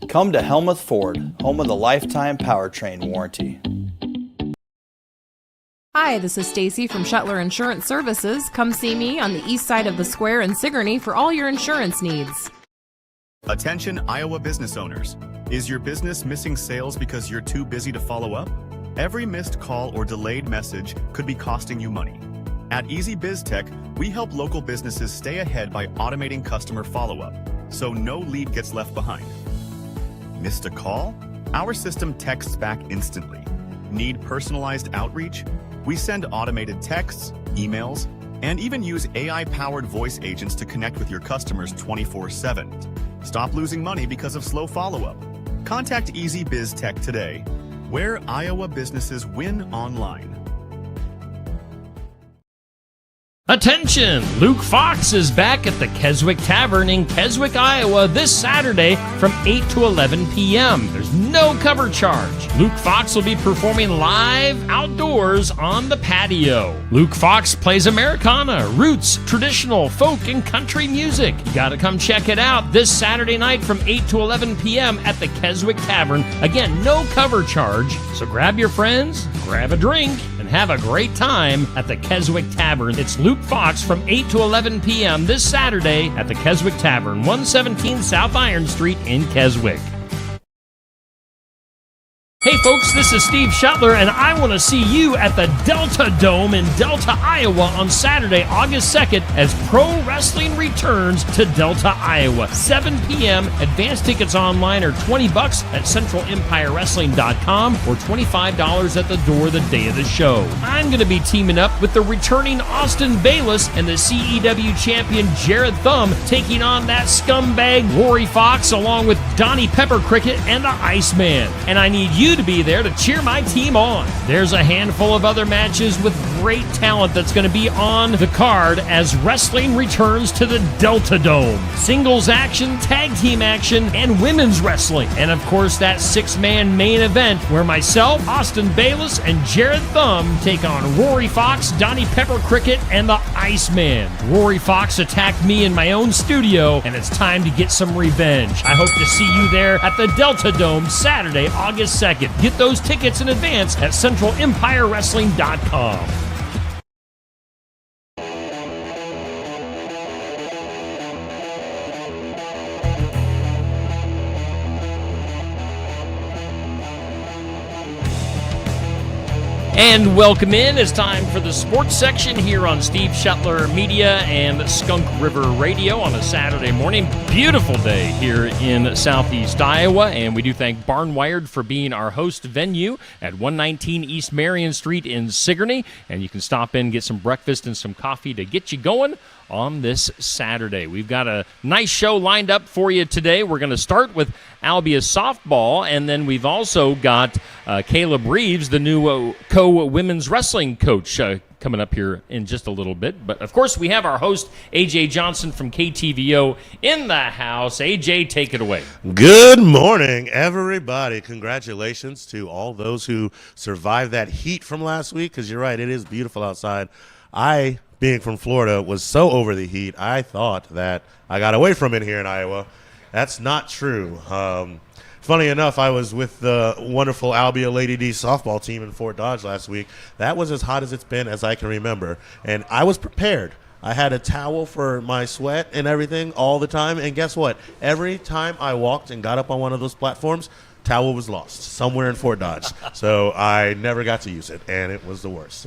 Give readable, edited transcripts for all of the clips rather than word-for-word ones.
Come to Helmuth Ford, home of the lifetime powertrain warranty. Hi, this is Stacy from Shuttler Insurance Services. Come see me on the east side of the square in Sigourney for all your insurance needs. Attention Iowa business owners. Is your business missing sales because you're too busy to follow up? Every missed call or delayed message could be costing you money. At Easy Biz Tech, we help local businesses stay ahead by automating customer follow-up, so no lead gets left behind. Missed a call? Our system texts back instantly. Need personalized outreach? We send automated texts, emails, and even use AI-powered voice agents to connect with your customers 24/7. Stop losing money because of slow follow-up. Contact Easy Biz Tech today, where Iowa businesses win online. Attention! Luke Fox is back at the Keswick Tavern in Keswick, Iowa this Saturday from 8 to 11 p.m. There's no cover charge. Luke Fox will be performing live outdoors on the patio. Luke Fox plays Americana, roots, traditional, folk, and country music. You gotta come check it out this Saturday night from 8 to 11 p.m. at the Keswick Tavern. Again, no cover charge, so grab your friends, grab a drink, and have a great time at the Keswick Tavern. It's Luke Fox from 8 to 11 p.m. this Saturday at the Keswick Tavern, 117 South Iron Street in Keswick. Hey folks, this is Steve Shuttler, and I want to see you at the Delta Dome in Delta, Iowa on Saturday, August 2nd, as pro wrestling returns to Delta, Iowa. 7 p.m. Advance tickets online are $20 at CentralEmpireWrestling.com or $25 at the door the day of the show. I'm going to be teaming up with the returning Austin Bayless and the CEW champion Jared Thumb, taking on that scumbag Rory Fox along with Donnie Pepper Cricket and the Iceman. And I need you to be there to cheer my team on. There's a handful of other matches with great talent that's going to be on the card as wrestling returns to the Delta Dome. Singles action, tag team action, and women's wrestling. And of course, that six-man main event where myself, Austin Bayless, and Jared Thumb take on Rory Fox, Donnie Pepper Cricket, and the Iceman. Rory Fox attacked me in my own studio, and it's time to get some revenge. I hope to see you there at the Delta Dome Saturday, August 2nd. Get those tickets in advance at CentralEmpireWrestling.com. And welcome in. It's time for the sports section here on Steve Shuttler Media and Skunk River Radio on a Saturday morning. Beautiful day here in southeast Iowa, and we do thank Barnwired for being our host venue at 119 East Marion Street in Sigourney. And you can stop in, get some breakfast and some coffee to get you going on this Saturday. We've got a nice show lined up for you today. We're going to start with Albia softball, and then we've also got Caleb Reeves, the new co-women's wrestling coach, coming up here in just a little bit. But, of course, we have our host, A.J. Johnson from KTVO in the house. A.J., take it away. Good morning, everybody. Congratulations to all those who survived that heat from last week, because you're right, it is beautiful outside. Being from Florida, was so over the heat, I thought that I got away from it here in Iowa. That's not true. Funny enough, I was with the wonderful Albia Lady D softball team in Fort Dodge last week. That was as hot as it's been as I can remember. And I was prepared. I had a towel for my sweat and everything all the time. And guess what? Every time I walked and got up on one of those platforms, towel was lost somewhere in Fort Dodge. So I never got to use it, and it was the worst.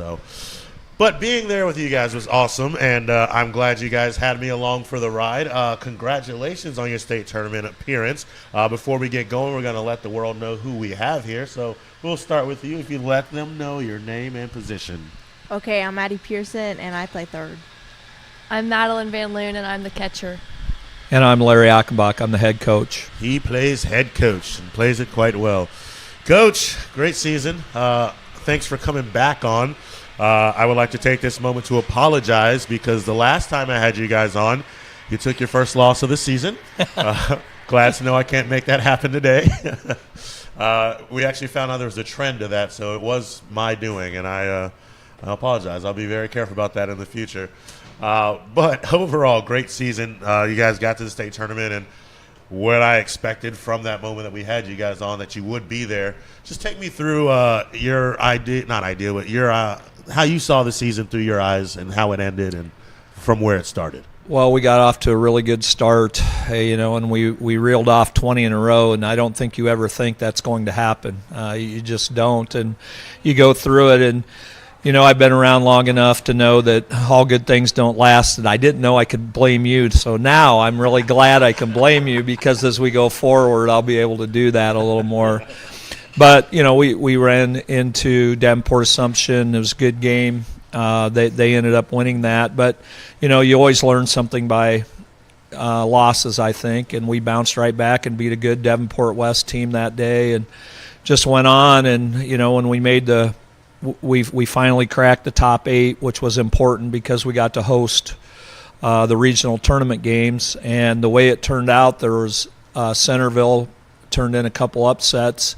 But being there with you guys was awesome, and I'm glad you guys had me along for the ride. Congratulations on your state tournament appearance. Before we get going, we're going to let the world know who we have here. So we'll start with you if you let them know your name and position. Okay, I'm Maddie Pearson, and I play third. I'm Madeline Van Loon, and I'm the catcher. And I'm Larry Achenbach. I'm the head coach. He plays head coach and plays it quite well. Coach, great season. Thanks for coming back on. I would like to take this moment to apologize because the last time I had you guys on, you took your first loss of the season. Glad to know I can't make that happen today. We actually found out there was a trend to that, so it was my doing, and I apologize. I'll be very careful about that in the future. But overall, great season. You guys got to the state tournament, and what I expected from that moment that we had you guys on, that you would be there. Just take me through your idea, not idea, but your how you saw the season through your eyes and how it ended and from where it started. Well, we got off to a really good start, and we reeled off 20 in a row, and I don't think you ever think that's going to happen. You just don't, and you go through it, and I've been around long enough to know that all good things don't last, and I didn't know I could blame you. So now I'm really glad I can blame you, because as we go forward, I'll be able to do that a little more. But, we ran into Davenport Assumption. It was a good game. They ended up winning that. But, you always learn something by losses, I think, and we bounced right back and beat a good Davenport West team that day and just went on. And, when we made we finally cracked the top 8, which was important because we got to host the regional tournament games. And the way it turned out, there was Centerville turned in a couple upsets.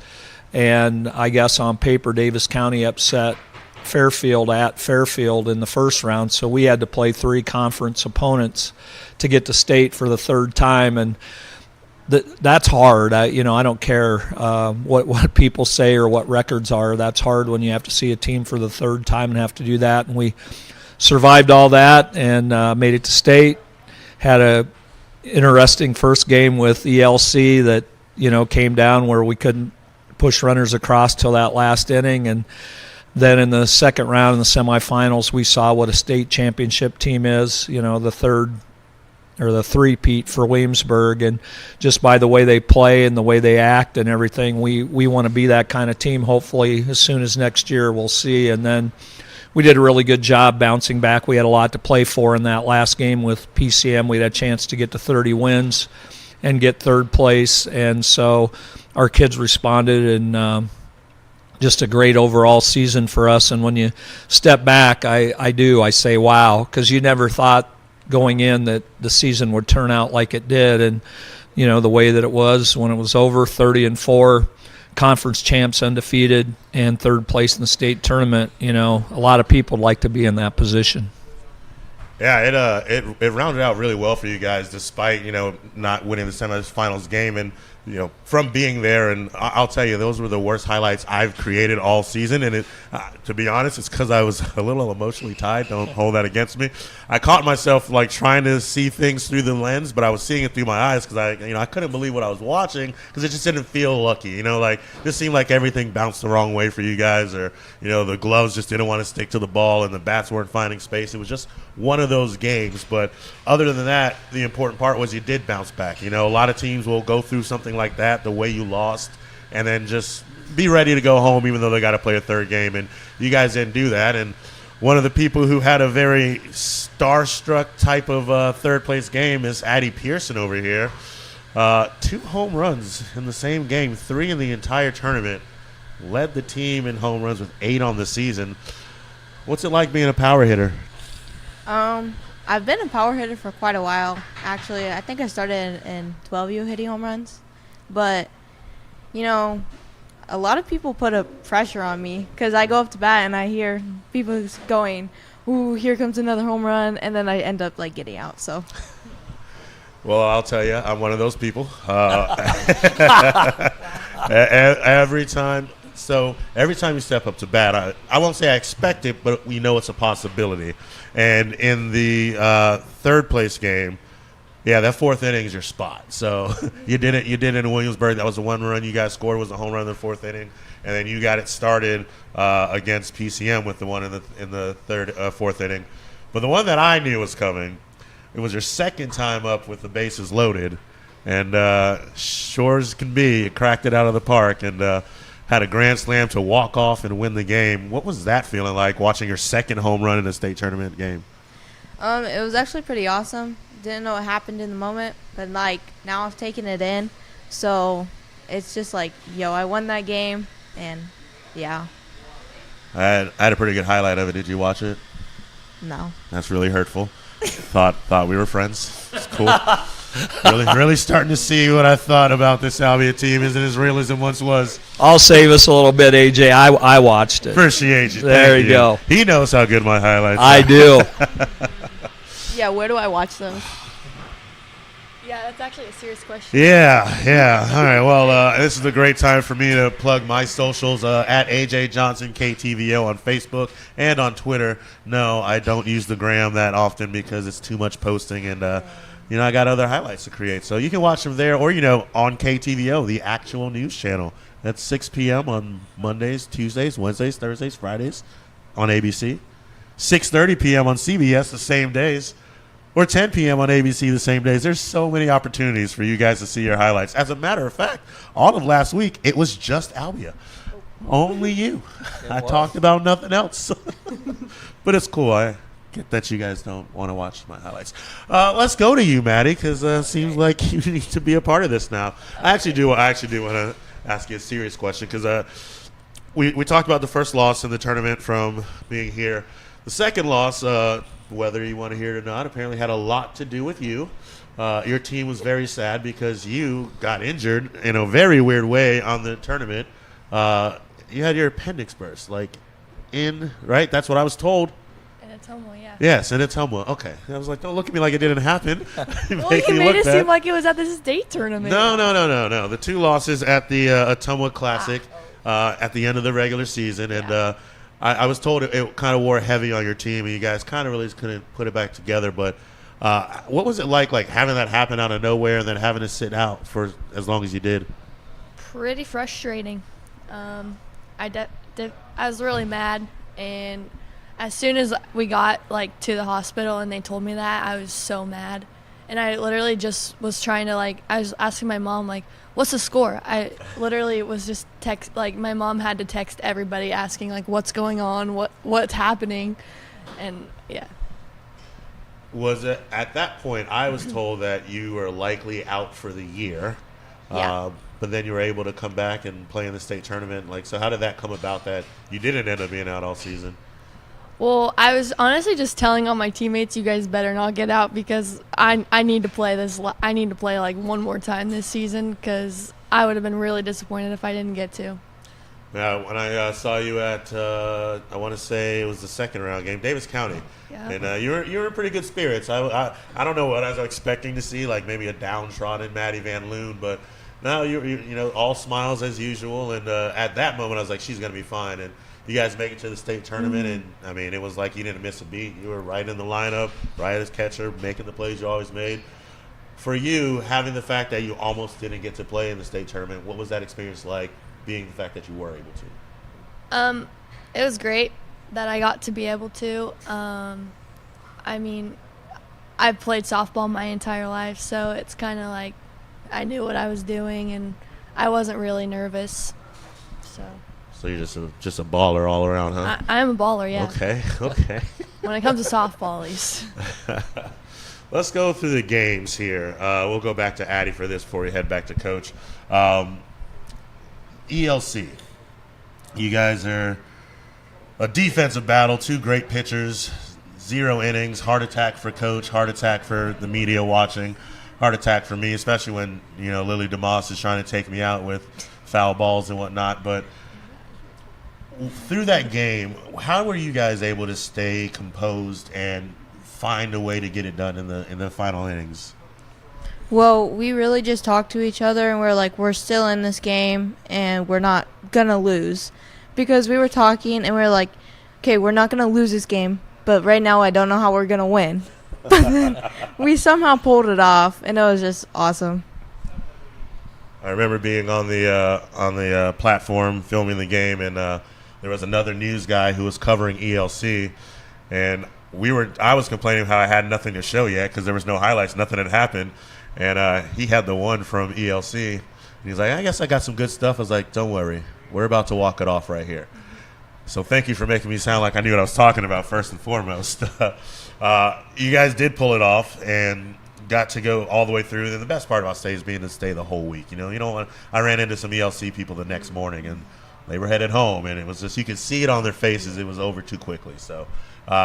And I guess on paper, Davis County upset Fairfield at Fairfield in the first round. So we had to play 3 conference opponents to get to state for the 3rd time. And that's hard. I don't care what people say or what records are. That's hard when you have to see a team for the 3rd time and have to do that. And we survived all that and made it to state. Had a interesting first game with ELC that, came down where we couldn't push runners across till that last inning. And then in the second round in the semifinals, we saw what a state championship team is, the third or the three-peat for Williamsburg. And just by the way they play and the way they act and everything, we want to be that kind of team. Hopefully as soon as next year, we'll see. And then we did a really good job bouncing back. We had a lot to play for in that last game with PCM. We had a chance to get to 30 wins and get 3rd place. And so our kids responded, and just a great overall season for us. And when you step back, I say, wow, because you never thought going in that the season would turn out like it did. And, the way that it was when it was over, 30-4, conference champs undefeated, and 3rd place in the state tournament. A lot of people would like to be in that position. Yeah, it rounded out really well for you guys, despite not winning the semifinals game. And from being there, and I'll tell you, those were the worst highlights I've created all season. And it, to be honest, it's because I was a little emotionally tied. Don't hold that against me. I caught myself trying to see things through the lens, but I was seeing it through my eyes because I couldn't believe what I was watching because it just didn't feel lucky. This seemed like everything bounced the wrong way for you guys, or the gloves just didn't want to stick to the ball and the bats weren't finding space. It was just one of those games. But other than that, the important part was you did bounce back. A lot of teams will go through something like that, the way you lost, and then just be ready to go home even though they got to play a 3rd game. And you guys didn't do that. And one of the people who had a very starstruck type of 3rd place game is Addie Pearson over here. 2 home runs in the same game, 3 in the entire tournament. Led the team in home runs with 8 on the season. What's it like being a power hitter? I've been a power hitter for quite a while, actually. I think I started in 12U hitting home runs. But, a lot of people put a pressure on me because I go up to bat and I hear people going, ooh, here comes another home run, and then I end up, getting out, so. Well, I'll tell you, I'm one of those people. Every time you step up to bat, I won't say I expect it, but we know it's a possibility. And in the 3rd place game, yeah, that 4th inning is your spot. So you did it in Williamsburg. That was the 1 run you guys scored, was a home run in the 4th inning, and then you got it started against PCM with the one in the 4th inning. But the one that I knew was coming, it was your 2nd time up with the bases loaded, and sure as can be, you cracked it out of the park and had a grand slam to walk off and win the game. What was that feeling like, watching your 2nd home run in a state tournament game? It was actually pretty awesome. Didn't know what happened in the moment, but now I've taken it in, so it's just I won that game, and yeah. I had a pretty good highlight of it. Did you watch it? No. That's really hurtful. Thought we were friends. It's cool. really starting to see what I thought about this Albia team isn't as real as it once was. I'll save us a little bit, AJ. I watched it. Appreciate you. There you go. He knows how good my highlights are. I do. Yeah, where do I watch those? Yeah, that's actually a serious question. Yeah. All right. Well, this is a great time for me to plug my socials at AJ Johnson KTVO on Facebook and on Twitter. No, I don't use the gram that often because it's too much posting, and I got other highlights to create. So you can watch them there, or on KTVO, the actual news channel. That's 6 p.m. on Mondays, Tuesdays, Wednesdays, Thursdays, Fridays on ABC. 6:30 p.m. on CBS the same days. Or 10 p.m. on ABC the same days. There's so many opportunities for you guys to see your highlights. As a matter of fact, all of last week, it was just Albia. Only you. I talked about nothing else. But it's cool. I get that you guys don't want to watch my highlights. Let's go to you, Maddie, because it seems like you need to be a part of this now. I actually do want to ask you a serious question, because we talked about the first loss in the tournament from being here. The second loss, whether you want to hear it or not, apparently had a lot to do with you. Your team was very sad because you got injured in a very weird way on the tournament. You had your appendix burst, right? That's what I was told. And it's Ottumwa, yeah. Yes, and it's Ottumwa. Okay. I was like, don't look at me like it didn't happen. Well, you made it seem like it was at this state tournament. No. The two losses at the Ottumwa Classic at the end of the regular season, and I was told it kind of wore heavy on your team, and you guys kind of really couldn't put it back together. But what was it like having that happen out of nowhere and then having to sit out for as long as you did? Pretty frustrating. I was really mad, and as soon as we got to the hospital and they told me that, I was so mad. And I literally just was trying to I was asking my mom what's the score? I literally was just my mom had to text everybody asking what's going on, what's happening, and yeah. Was it at that point? I was told that you were likely out for the year, but then you were able to come back and play in the state tournament. So how did that come about that you didn't end up being out all season? Well, I was honestly just telling all my teammates, you guys better not get out, because I need to play this. I need to play one more time this season, because I would have been really disappointed if I didn't get to. Yeah, when I saw you at, I want to say it was the second round game, Davis County, and you were in pretty good spirits. I don't know what I was expecting to see, maybe a downtrodden Maddie Van Loon, but no, you all smiles as usual. And at that moment, I was like, she's gonna be fine. And you guys make it to the state tournament, and I mean, it was like you didn't miss a beat. You were right in the lineup, right as catcher, making the plays you always made. For you, having the fact that you almost didn't get to play in the state tournament, what was that experience like, being the fact that you were able to? It was great that I got to be able to. I mean, I've played softball my entire life, so it's kind of I knew what I was doing, and I wasn't really nervous. So you're just a baller all around, huh? I am a baller, yeah. Okay. When it comes to softball, at least. Let's go through the games here. We'll go back to Addie for this before we head back to Coach. ELC. You guys are a defensive battle, two great pitchers, 0 innings, heart attack for Coach, heart attack for the media watching, heart attack for me, especially when Lily DeMoss is trying to take me out with foul balls and whatnot. But through that game, how were you guys able to stay composed and find a way to get it done in the final innings? Well, we really just talked to each other, and we're still in this game, and we're not gonna lose, because we were talking, and we were like, okay, we're not gonna lose this game, but right now I don't know how we're gonna win. But then we somehow pulled it off, and it was just awesome. I remember being on the platform filming the game, and there was another news guy who was covering ELC, and I was complaining how I had nothing to show yet because there was no highlights, nothing had happened, and he had the one from ELC, and he's like, I guess I got some good stuff. I was like, don't worry, we're about to walk it off right here. So thank you for making me sound like I knew what I was talking about first and foremost. You guys did pull it off and got to go all the way through. And the best part about stay is being to stay the whole week. I ran into some ELC people the next morning, and they were headed home, and it was just, you could see it on their faces. It was over too quickly. So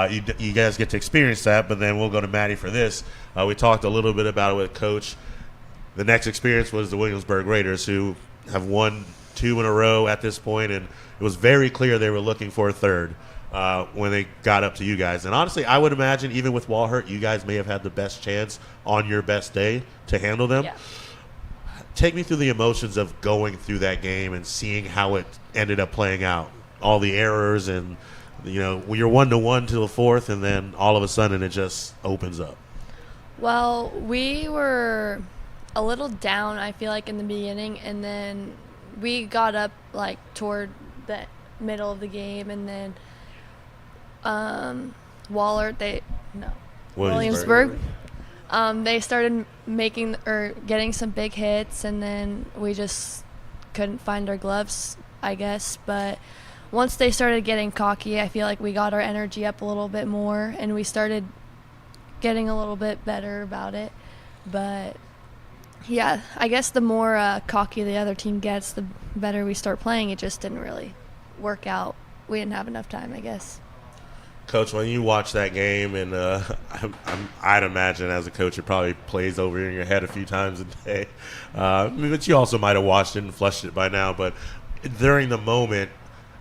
you guys get to experience that, but then we'll go to Maddie for this. We talked a little bit about it with Coach. The next experience was the Williamsburg Raiders, who have won 2 in a row at this point, and it was very clear they were looking for a third. when they got up to you guys. And honestly, I would imagine even with Walhurt, you guys may have had the best chance on your best day to handle them. Yeah. Take me through the emotions of going through that game and seeing how it ended up playing out. All the errors and, when you're 1-1 to the fourth, and then all of a sudden it just opens up. Well, we were a little down, I feel like, in the beginning, and then we got up like toward the middle of the game, and then Williamsburg. They started getting some big hits, and then we just couldn't find our gloves, I guess. But once they started getting cocky, I feel like we got our energy up a little bit more, and we started getting a little bit better about it. But yeah, I guess the more cocky the other team gets, the better we start playing. It just didn't really work out. We didn't have enough time, I guess. Coach, when you watch that game, and I'd imagine as a coach it probably plays over in your head a few times a day, but you also might have watched it and flushed it by now. But during the moment,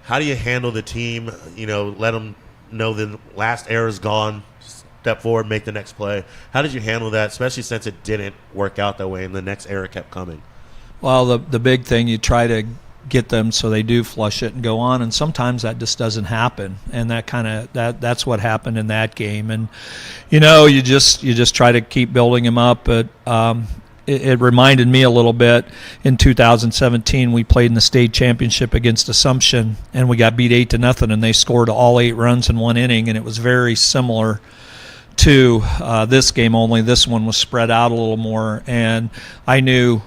how do you handle the team? Let them know the last error is gone, step forward, make the next play. How did you handle that, especially since it didn't work out that way and the next error kept coming? Well, the big thing, you try to get them so they do flush it and go on, and sometimes that just doesn't happen, and that's what happened in that game. And you just try to keep building them up. But it reminded me a little bit, in 2017 we played in the state championship against Assumption, and we got beat 8-0, and they scored all 8 runs in one inning, and it was very similar to this game, only this one was spread out a little more. And I knew,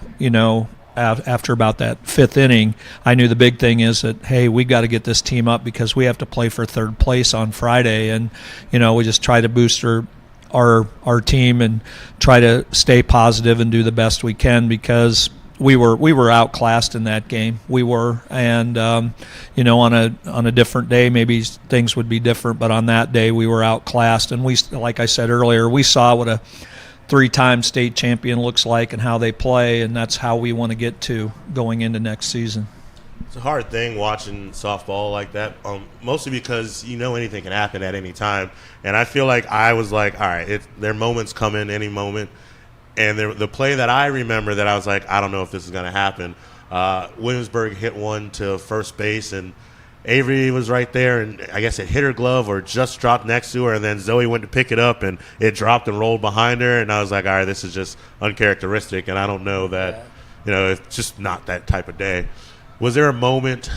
after about that 5th inning, I knew the big thing is that, hey, we got to get this team up because we have to play for 3rd place on Friday. And we just try to boost our team and try to stay positive and do the best we can, because we were outclassed in that game. We were, and on a different day maybe things would be different, but on that day we were outclassed. And we, like I said earlier, we saw what a 3-time state champion looks like and how they play, and that's how we want to get to going into next season. It's a hard thing watching softball like that, mostly because anything can happen at any time. And I feel like I was like, all right, their moments come in any moment. And the play that I remember that I was like, I don't know if this is going to happen, Williamsburg hit one to first base, and Avery was right there, and I guess it hit her glove or just dropped next to her, and then Zoe went to pick it up, and it dropped and rolled behind her. And I was like, all right, this is just uncharacteristic, and I don't know that, it's just not that type of day. Was there a moment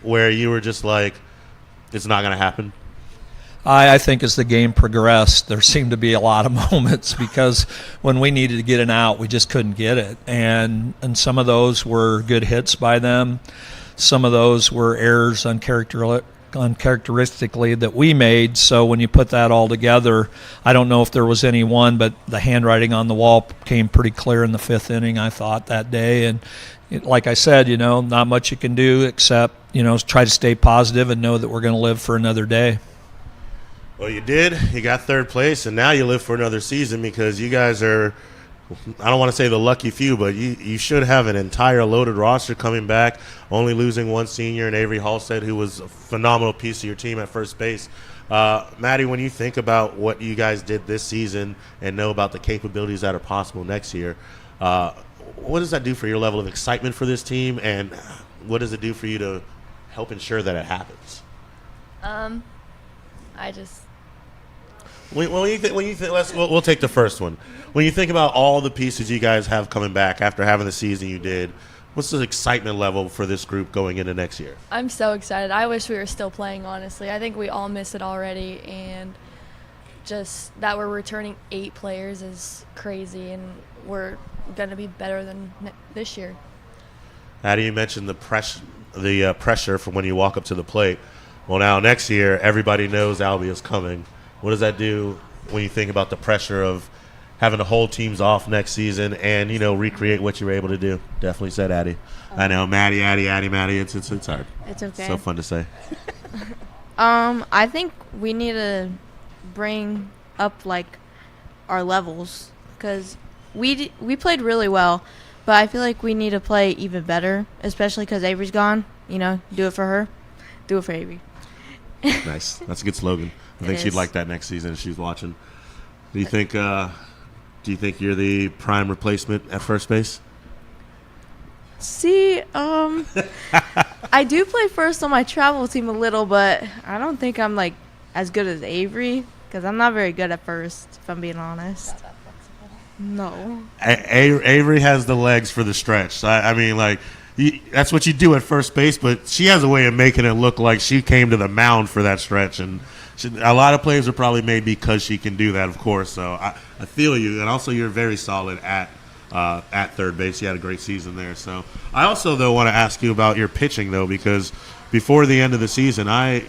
where you were just like, it's not going to happen? I think as the game progressed, there seemed to be a lot of moments, because when we needed to get an out, we just couldn't get it. And some of those were good hits by them. Some of those were errors uncharacteristically that we made. So when you put that all together, I don't know if there was any one, but the handwriting on the wall came pretty clear in the 5th inning, I thought, that day. And like I said, not much you can do except, try to stay positive and know that we're going to live for another day. Well, you did. You got 3rd place, and now you live for another season, because you guys are, I don't want to say the lucky few, but you should have an entire loaded roster coming back, only losing one senior in Avery Halstead, who was a phenomenal piece of your team at first base. Maddie, when you think about what you guys did this season and know about the capabilities that are possible next year, what does that do for your level of excitement for this team, and what does it do for you to help ensure that it happens? We'll take the first one. When you think about all the pieces you guys have coming back after having the season you did, what's the excitement level for this group going into next year? I'm so excited. I wish we were still playing, honestly. I think we all miss it already, and just that we're returning 8 players is crazy, and we're going to be better than this year. How do you mention the pressure from when you walk up to the plate? Well, now next year everybody knows Albie is coming. What does that do when you think about the pressure of having to hold teams off next season and, recreate what you were able to do? Definitely said Addie. I know, Maddie, Maddie. It's hard. It's okay. So fun to say. I think we need to bring up, our levels, because we played really well, but I feel like we need to play even better, especially because Avery's gone. Do it for her. Do it for Avery. Nice. That's a good slogan. I think It she'd is. like that next season if she's watching. Do you think you're the prime replacement at first base? See, I do play first on my travel team a little, but I don't think I'm like as good as Avery because I'm not very good at first, if I'm being honest. No. Avery has the legs for the stretch. I mean, like, that's what you do at first base, but she has a way of making it look like she came to the mound for that stretch. And a lot of players are probably made because she can do that, of course. So I feel you. And also, you're very solid at third base. You had a great season there. So I also, though, want to ask you about your pitching, though, because before the end of the season, I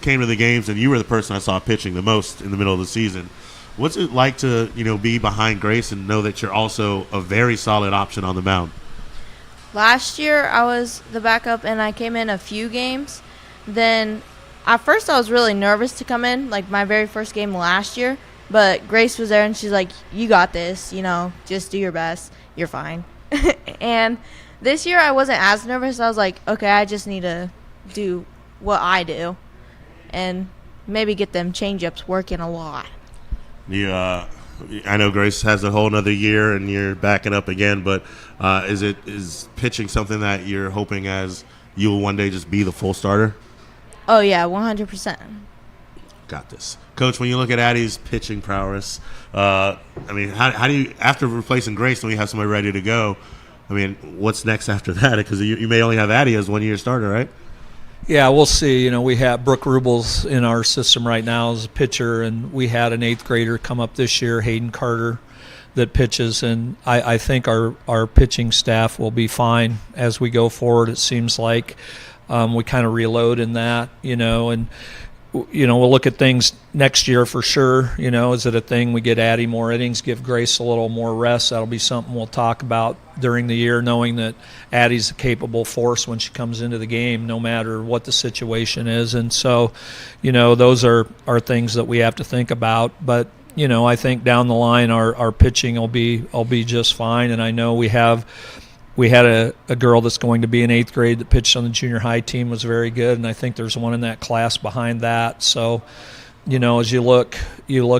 came to the games, and you were the person I saw pitching the most in the middle of the season. What's it like to, be behind Grace and know that you're also a very solid option on the mound? Last year, I was the backup, and I came in a few games. Then, at first, I was really nervous to come in, like my very first game last year. But Grace was there, and she's like, you got this, just do your best. You're fine. And this year, I wasn't as nervous. I was like, okay, I just need to do what I do and maybe get them change-ups working a lot. I know Grace has a whole another year, and you're backing up again, but is pitching something that you're hoping as you will one day just be the full starter? Oh, yeah, 100%. Got this. Coach, when you look at Addie's pitching prowess, how do you, after replacing Grace when you have somebody ready to go, what's next after that? Because you may only have Addie as 1 year starter, right? Yeah, we'll see. We have Brooke Rubel's in our system right now as a pitcher, and we had an 8th grader come up this year, Hayden Carter, that pitches, and I think our pitching staff will be fine as we go forward. It seems like we kind of reload in that, and we'll look at things next year for sure. Is it a thing we get Addie more innings, give Grace a little more rest? That'll be something we'll talk about during the year, knowing that Addie's a capable force when she comes into the game, no matter what the situation is. And so, those are things that we have to think about. But, I think down the line our pitching will be just fine. And I know we had a girl that's going to be in 8th grade that pitched on the junior high team, was very good, and I think there's one in that class behind that. So, as you look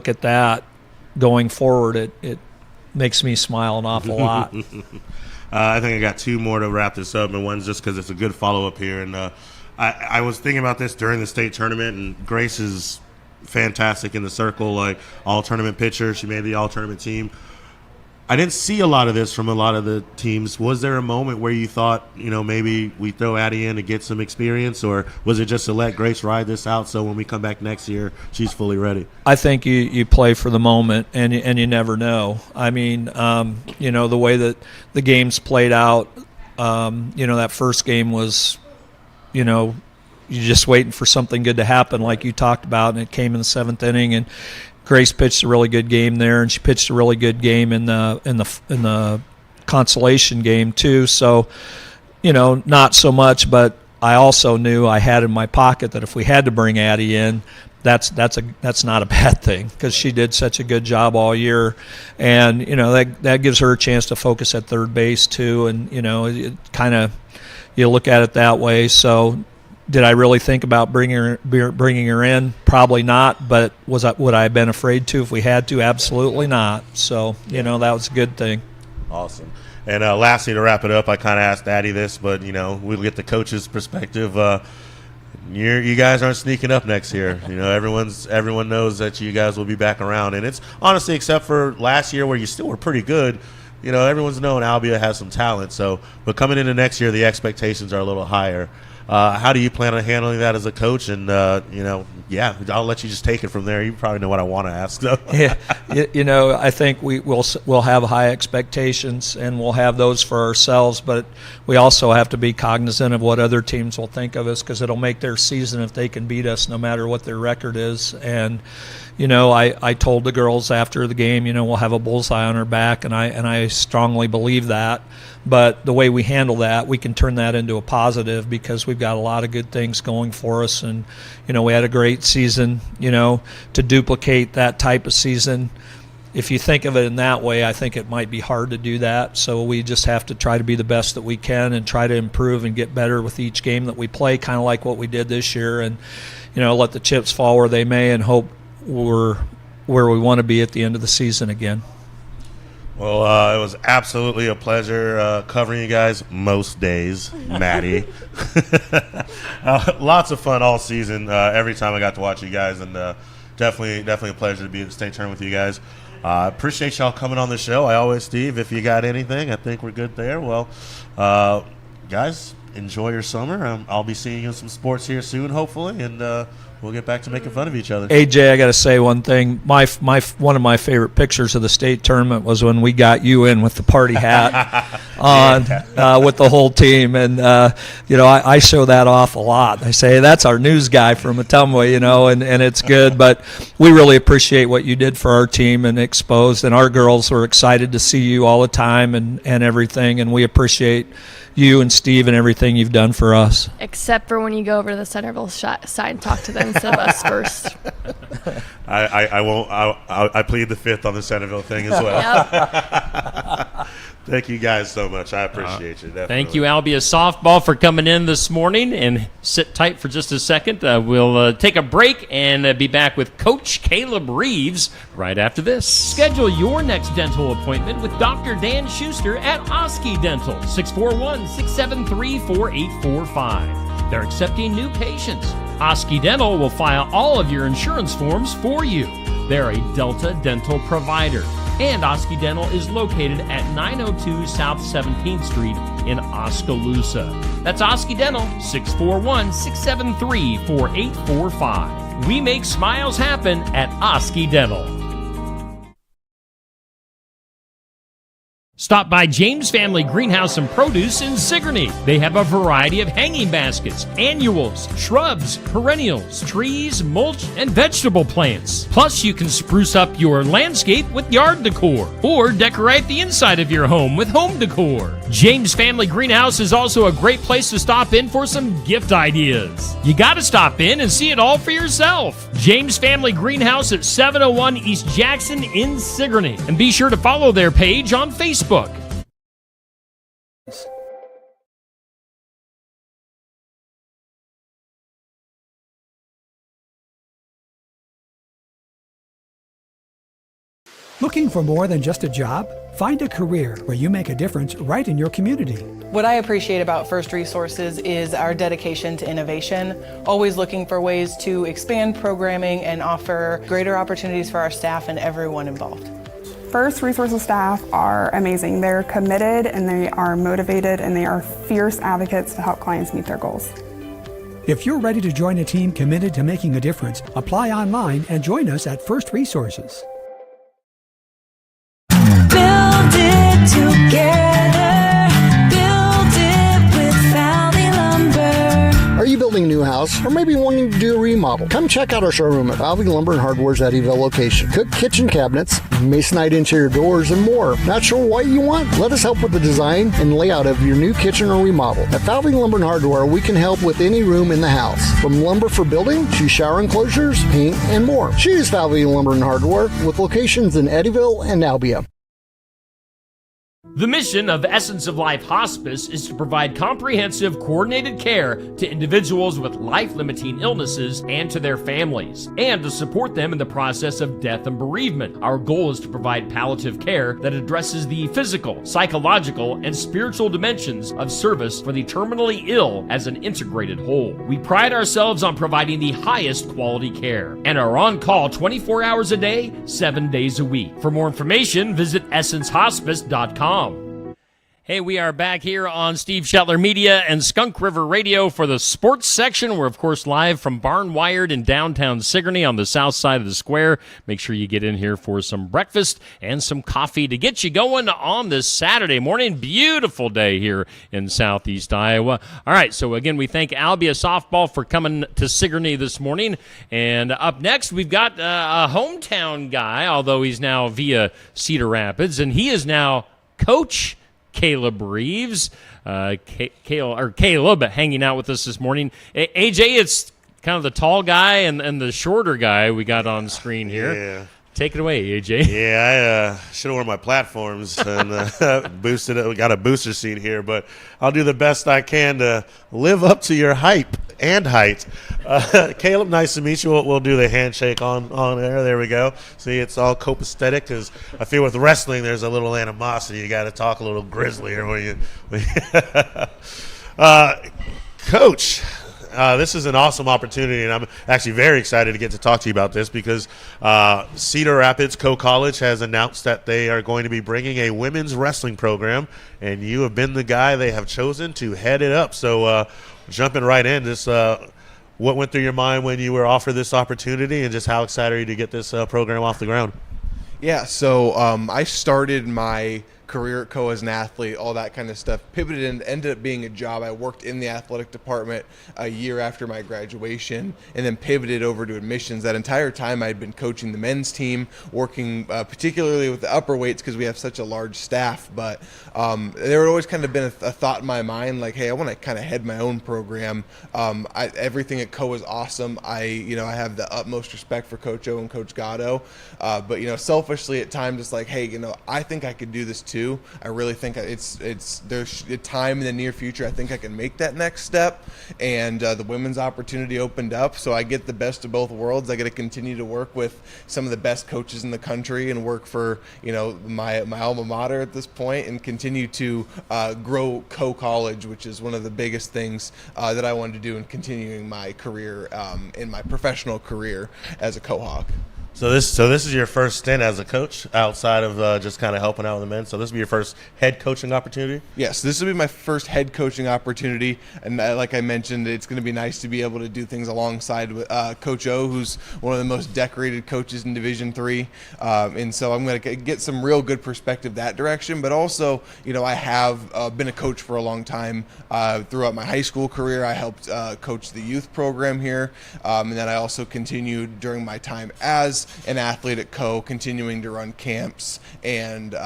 at that going forward, it makes me smile an awful lot. I think I got 2 more to wrap this up, and one's just because it's a good follow-up here. And I was thinking about this during the state tournament, and Grace is fantastic in the circle, like all-tournament pitcher. She made the all-tournament team. I didn't see a lot of this from a lot of the teams. Was there a moment where you thought, maybe we throw Addie in to get some experience, or was it just to let Grace ride this out so when we come back next year, she's fully ready? I think you play for the moment, and you never know. The way that the games played out, that first game was, you're just waiting for something good to happen like you talked about, and it came in the 7th inning, and Grace pitched a really good game there, and she pitched a really good game in the consolation game too. So, not so much, but I also knew I had in my pocket that if we had to bring Addie in, that's not a bad thing, because she did such a good job all year, and that gives her a chance to focus at third base too, and you look at it that way. So. Did I really think about bringing her in? Probably not. But would I have been afraid to if we had to? Absolutely not. So that was a good thing. Awesome. And lastly, to wrap it up, I kind of asked Addie this, but we'll get the coach's perspective. You guys aren't sneaking up next year. Everyone knows that you guys will be back around, and it's honestly, except for last year where you still were pretty good. Everyone's known Albia has some talent. So, but coming into next year, the expectations are a little higher. How do you plan on handling that as a coach? And, I'll let you just take it from there. You probably know what I want to ask, though. Yeah, I think we'll have high expectations, and we'll have those for ourselves, but we also have to be cognizant of what other teams will think of us, because it'll make their season if they can beat us no matter what their record is. And, I told the girls after the game, we'll have a bullseye on our back, and I strongly believe that. But the way we handle that, we can turn that into a positive, because we've got a lot of good things going for us. And, we had a great season, to duplicate that type of season, if you think of it in that way, I think it might be hard to do that. So we just have to try to be the best that we can and try to improve and get better with each game that we play, kind of like what we did this year, and let the chips fall where they may and hope we're where we want to be at the end of the season again. Well, it was absolutely a pleasure covering you guys most days, Maddie. Lots of fun all season. Every time I got to watch you guys, and definitely a pleasure to be in the state tournament with you guys. Appreciate y'all coming on the show. I always, Steve, if you got anything, I think we're good there. Well, guys, enjoy your summer. I'll be seeing you in some sports here soon, hopefully, and we'll get back to making fun of each other. AJ, I got to say one thing. My one of my favorite pictures of the state tournament was when we got you in with the party hat on with the whole team, and I show that off a lot. I say, hey, that's our news guy from Ottumwa, and it's good. But we really appreciate what you did for our team and Exposed, and our girls were excited to see you all the time and everything, and we appreciate you and Steve and everything you've done for us. Except for when you go over to the Centerville side and talk to them instead of us first. I won't. I plead the fifth on the Centerville thing as well. Yep. Thank you guys so much. I appreciate you. Definitely. Thank you, Albia Softball, for coming in this morning. And sit tight for just a second. We'll take a break and be back with Coach Caleb Reeves right after this. Schedule your next dental appointment with Dr. Dan Schuster at Oski Dental, 641-673-4845. They're accepting new patients. Oski Dental will file all of your insurance forms for you. They're a Delta dental provider. And Oski Dental is located at 902 South 17th Street in Oskaloosa. That's Oski Dental, 641-673-4845. We make smiles happen at Oski Dental. Stop by James Family Greenhouse and Produce in Sigourney. They have a variety of hanging baskets, annuals, shrubs, perennials, trees, mulch, and vegetable plants. Plus, you can spruce up your landscape with yard decor or decorate the inside of your home with home decor. James Family Greenhouse is also a great place to stop in for some gift ideas. You got to stop in and see it all for yourself. James Family Greenhouse at 701 East Jackson in Sigourney. And be sure to follow their page on Facebook. Looking for more than just a job? Find a career where you make a difference right in your community. What I appreciate about First Resources is our dedication to innovation, always looking for ways to expand programming and offer greater opportunities for our staff and everyone involved. First Resources staff are amazing. They're committed and they are motivated and they are fierce advocates to help clients meet their goals. If you're ready to join a team committed to making a difference, apply online and join us at First Resources. Build it together. Build it with Valley Lumber. Are you building a new house or maybe wanting to do a remodel? Come check out our showroom at Valley Lumber and Hardware's Eddyville location. Cook kitchen cabinets, masonite interior doors, and more. Not sure what you want? Let us help with the design and layout of your new kitchen or remodel. At Valley Lumber and Hardware, we can help with any room in the house, from lumber for building to shower enclosures, paint, and more. Choose Valley Lumber and Hardware with locations in Eddyville and Albia. The mission of Essence of Life Hospice is to provide comprehensive, coordinated care to individuals with life-limiting illnesses and to their families, and to support them in the process of death and bereavement. Our goal is to provide palliative care that addresses the physical, psychological, and spiritual dimensions of service for the terminally ill as an integrated whole. We pride ourselves on providing the highest quality care and are on call 24 hours a day, 7 days a week. For more information, visit essencehospice.com. Hey, we are back here on Steve Shetler Media and Skunk River Radio for the sports section. We're, of course, live from Barn Wired in downtown Sigourney on the south side of the square. Make sure you get in here for some breakfast and some coffee to get you going on this Saturday morning. Beautiful day here in southeast Iowa. All right, so again, we thank Albia Softball for coming to Sigourney this morning. And up next, we've got a hometown guy, although he's now via Cedar Rapids, and he is now Coach Caleb Reeves. Caleb hanging out with us this morning. AJ, it's kind of the tall guy and the shorter guy we got on screen here. Yeah. Take it away, AJ. Yeah, I should have worn my platforms and boosted it. We got a booster seat here, but I'll do the best I can to live up to your hype and height. Caleb, nice to meet you. We'll do the handshake on air. There we go. See, it's all copacetic because I feel with wrestling there's a little animosity. You got to talk a little grislier when you Coach, this is an awesome opportunity, and I'm actually very excited to get to talk to you about this because Cedar Rapids Co-College has announced that they are going to be bringing a women's wrestling program, and you have been the guy they have chosen to head it up. So jumping right in, just what went through your mind when you were offered this opportunity, and just how excited are you to get this program off the ground? Yeah, so I started my career at Co as an athlete, all that kind of stuff. Pivoted and ended up being a job. I worked in the athletic department a year after my graduation and then pivoted over to admissions. That entire time I had been coaching the men's team, working particularly with the upper weights because we have such a large staff. But there had always kind of been a thought in my mind like, hey, I want to kind of head my own program. Everything at Co is awesome. I have the utmost respect for Coach O and Coach Gatto. But selfishly at times it's like, hey, I think I could do this too. I really think there's a time in the near future I think I can make that next step, and the women's opportunity opened up, so I get the best of both worlds. I get to continue to work with some of the best coaches in the country and work for my alma mater at this point, and continue to grow Co-College, which is one of the biggest things that I wanted to do in continuing my career in my professional career as a Co-Hawk. So this is your first stint as a coach outside of just kind of helping out with the men. So this will be your first head coaching opportunity? Yes, this will be my first head coaching opportunity. And like I mentioned, it's going to be nice to be able to do things alongside with Coach O, who's one of the most decorated coaches in Division III. And so I'm going to get some real good perspective that direction. But also, I have been a coach for a long time. Throughout my high school career, I helped coach the youth program here. And then I also continued during my time as an athlete at Co, continuing to run camps and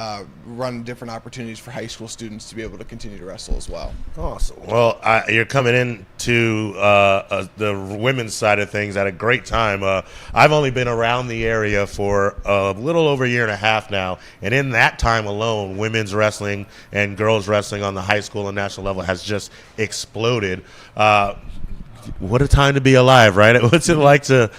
run different opportunities for high school students to be able to continue to wrestle as well. Awesome. Well, you're coming into the women's side of things at a great time. I've only been around the area for a little over a year and a half now, and in that time alone, women's wrestling and girls wrestling on the high school and national level has just exploded. What a time to be alive, right? What's it like to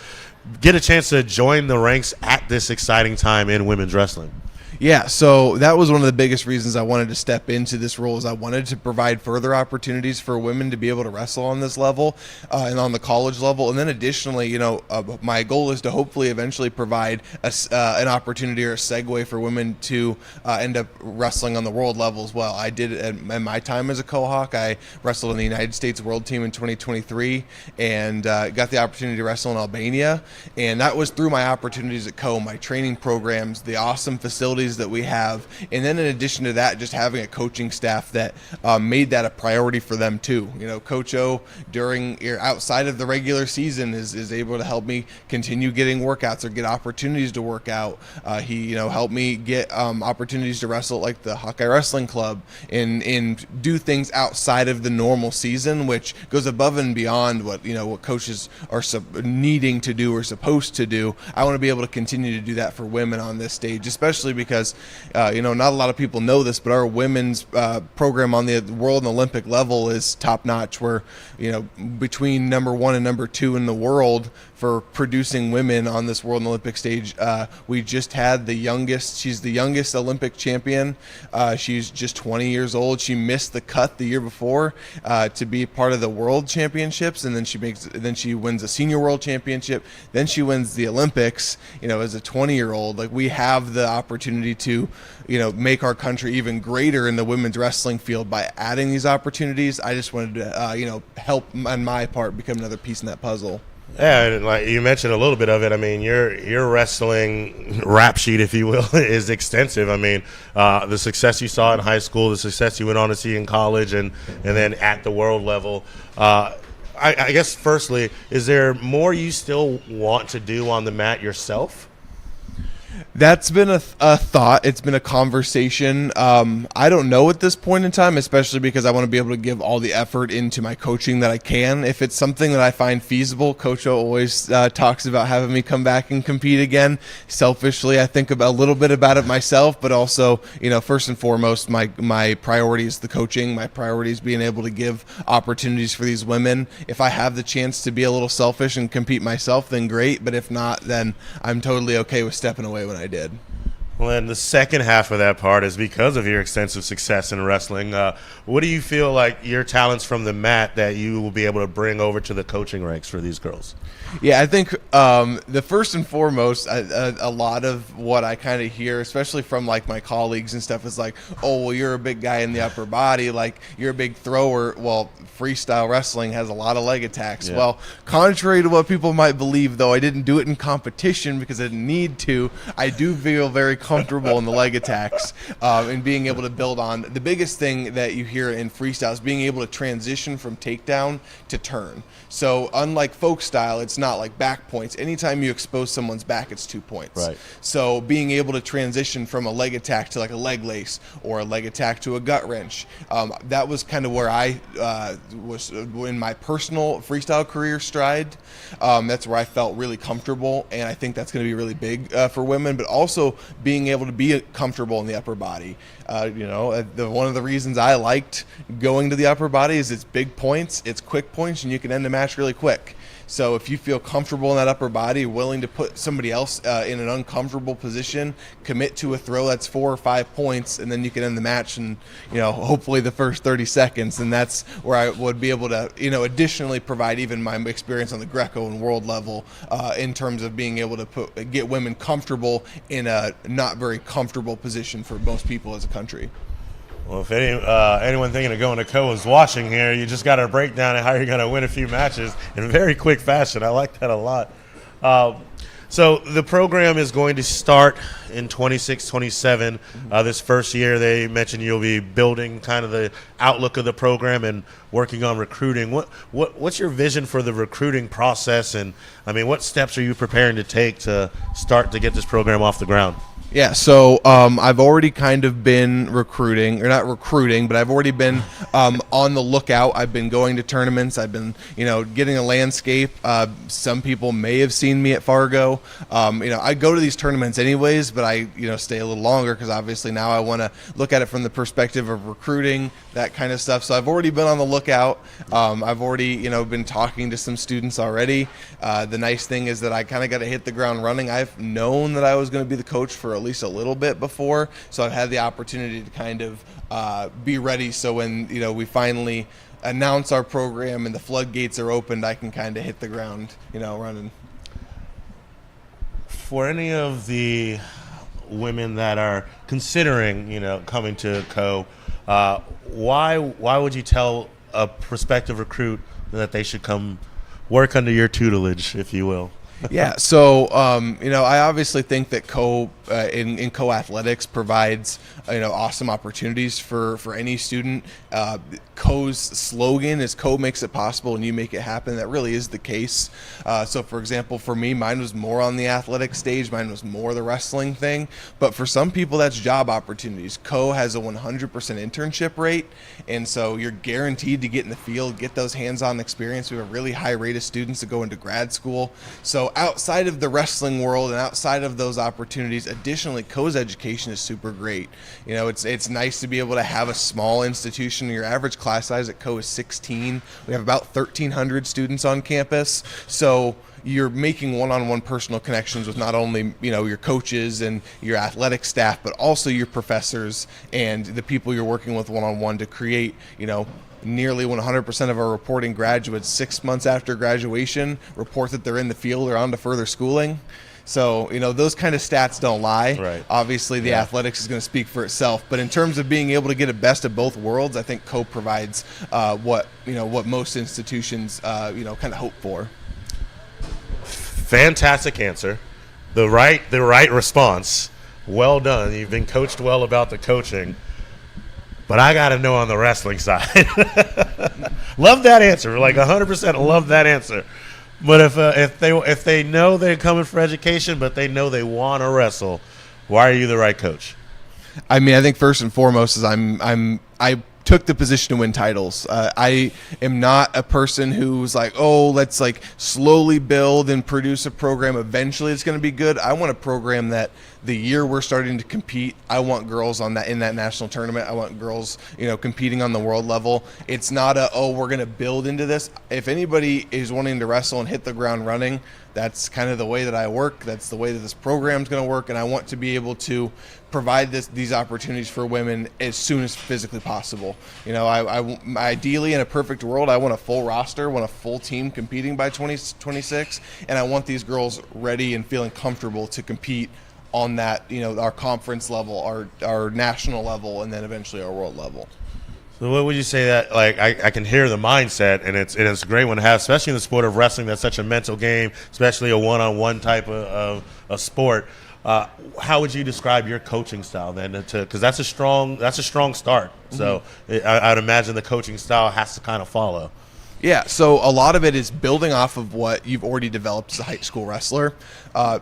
get a chance to join the ranks at this exciting time in women's wrestling? Yeah, so that was one of the biggest reasons I wanted to step into this role, is I wanted to provide further opportunities for women to be able to wrestle on this level and on the college level. And then additionally, my goal is to hopefully eventually provide an opportunity or a segue for women to end up wrestling on the world level as well. I did it in my time as a Co-Hawk. I wrestled on the United States World Team in 2023 and got the opportunity to wrestle in Albania. And that was through my opportunities at Co, my training programs, the awesome facilities that we have, and then in addition to that, just having a coaching staff that made that a priority for them too. Coach O, outside of the regular season, is able to help me continue getting workouts or get opportunities to work out. He helped me get opportunities to wrestle like the Hawkeye Wrestling Club and do things outside of the normal season, which goes above and beyond what what coaches are needing to do or supposed to do. I want to be able to continue to do that for women on this stage, especially because not a lot of people know this, but our women's program on the world and Olympic level is top notch. We're between number 1 and number 2 in the world for producing women on this world and Olympic stage. We just had she's the youngest Olympic champion. She's just 20 years old. She missed the cut the year before to be part of the world championships, and then she wins a senior world championship. Then she wins the Olympics, as a 20-year-old. Like, we have the opportunity to make our country even greater in the women's wrestling field by adding these opportunities. I just wanted to help on my part become another piece in that puzzle. Yeah, and like you mentioned a little bit of it. I mean, your wrestling rap sheet, if you will, is extensive. I mean, the success you saw in high school, the success you went on to see in college, and then at the world level. I guess, firstly, is there more you still want to do on the mat yourself? That's been a thought. It's been a conversation. I don't know at this point in time, especially because I want to be able to give all the effort into my coaching that I can. If it's something that I find feasible, Coach O always talks about having me come back and compete again. Selfishly, I think about a little bit about it myself, but also, first and foremost, my priority is the coaching. My priority is being able to give opportunities for these women. If I have the chance to be a little selfish and compete myself, then great. But if not, then I'm totally okay with stepping away when I did. Well, and the second half of that part is because of your extensive success in wrestling. What do you feel like your talents from the mat that you will be able to bring over to the coaching ranks for these girls? Yeah, I think the first and foremost, a lot of what I kind of hear, especially from like my colleagues and stuff, is like, oh, well, you're a big guy in the upper body, like you're a big thrower. Well, freestyle wrestling has a lot of leg attacks. Yeah. Well, contrary to what people might believe, though, I didn't do it in competition because I didn't need to. I do feel very comfortable in the leg attacks and being able to build on. The biggest thing that you hear in freestyle is being able to transition from takedown to turn. So unlike folk style, it's not like back points. Anytime you expose someone's back, it's 2 points. Right. So being able to transition from a leg attack to like a leg lace or a leg attack to a gut wrench, that was kind of where I was in my personal freestyle career stride. That's where I felt really comfortable, and I think that's going to be really big for women, but also being able to be comfortable in the upper body. One of the reasons I liked going to the upper body is it's big points, it's quick points, and you can end a match really quick. So if you feel comfortable in that upper body, willing to put somebody else in an uncomfortable position, commit to a throw that's 4 or 5 points, and then you can end the match in, hopefully the first 30 seconds. And that's where I would be able to, additionally provide even my experience on the Greco and world level in terms of being able to get women comfortable in a not very comfortable position for most people as a country. Well, if anyone thinking of going to Co is watching here, you just got a breakdown of how you're going to win a few matches in very quick fashion. I like that a lot. So the program is going to start in 26-27. This first year, they mentioned you'll be building kind of the outlook of the program and working on recruiting. What's your vision for the recruiting process? And, what steps are you preparing to take to start to get this program off the ground? Yeah, so I've already kind of been recruiting, or not recruiting, but I've already been on the lookout. I've been going to tournaments. I've been, getting a landscape. Some people may have seen me at Fargo. I go to these tournaments anyways, but I, stay a little longer because obviously now I want to look at it from the perspective of recruiting, that kind of stuff. So I've already been on the lookout. I've already, been talking to some students already. The nice thing is that I kind of got to hit the ground running. I've known that I was going to be the coach for at least a little bit before, so I've had the opportunity to kind of be ready. So when we finally announce our program and the floodgates are opened, I can kind of hit the ground, running. For any of the women that are considering, coming to Co, why would you tell a prospective recruit that they should come work under your tutelage, if you will? Yeah, so I obviously think that Co in Co athletics provides awesome opportunities for any student. Co's slogan is Co makes it possible and you make it happen. That really is the case. So for example, for me, mine was more on the athletic stage. Mine was more the wrestling thing. But for some people, that's job opportunities. Co has a 100% internship rate, and so you're guaranteed to get in the field, get those hands-on experience. We have a really high rate of students that go into grad school. So outside of the wrestling world and outside of those opportunities, additionally, Co's education is super great. It's nice to be able to have a small institution. Your average class size at Co is 16. We have about 1,300 students on campus. So you're making one-on-one personal connections with not only your coaches and your athletic staff, but also your professors and the people you're working with one-on-one to create nearly 100% of our reporting graduates 6 months after graduation report that they're in the field or on to further schooling. So, those kind of stats don't lie. Right. Obviously, the athletics is going to speak for itself. But in terms of being able to get a best of both worlds, I think Co provides what most institutions, kind of hope for. Fantastic answer. The right response. Well done. You've been coached well about the coaching. But I got to know on the wrestling side. Love that answer. Like 100% love that answer. But if they know they're coming for education, but they know they want to wrestle, why are you the right coach? I mean, I think first and foremost is I took the position to win titles. I am not a person who's like, oh, let's like slowly build and produce a program. Eventually it's going to be good. I want a program that the year we're starting to compete, I want girls in that national tournament. I want girls, competing on the world level. It's not we're going to build into this. If anybody is wanting to wrestle and hit the ground running, that's kind of the way that I work. That's the way that this program's going to work. And I want to be able to provide these opportunities for women as soon as physically possible. I ideally, in a perfect world, I want a full roster, want a full team competing by 2026, and I want these girls ready and feeling comfortable to compete on that, our conference level, our national level, and then eventually our world level. So what would you say that, like, I can hear the mindset, and it's a great one to have, especially in the sport of wrestling. That's such a mental game, especially a one-on-one type of sport. How would you describe your coaching style then? Because that's a strong start. So I'd imagine the coaching style has to kind of follow. Yeah, so a lot of it is building off of what you've already developed as a high school wrestler.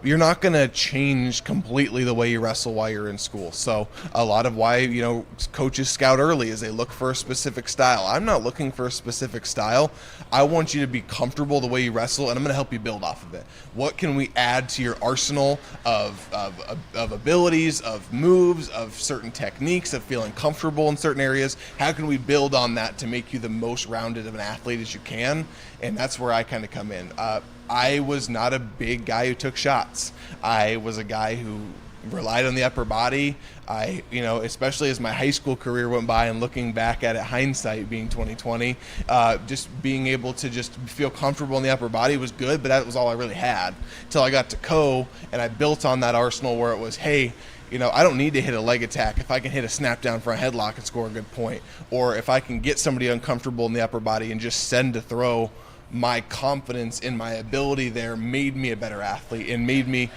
You're not going to change completely the way you wrestle while you're in school. So a lot of why, coaches scout early is they look for a specific style. I'm not looking for a specific style. I want you to be comfortable the way you wrestle, and I'm going to help you build off of it. What can we add to your arsenal of abilities, of moves, of certain techniques, of feeling comfortable in certain areas? How can we build on that to make you the most rounded of an athlete as you can? And that's where I kind of come in. I was not a big guy who took shots. I was a guy who relied on the upper body. Especially as my high school career went by and looking back at it, hindsight being 2020, just being able to just feel comfortable in the upper body was good, but that was all I really had until I got to Co, and I built on that arsenal where it was, hey, I don't need to hit a leg attack. If I can hit a snap down front headlock and score a good point, or if I can get somebody uncomfortable in the upper body and just send a throw, my confidence in my ability there made me a better athlete and made me,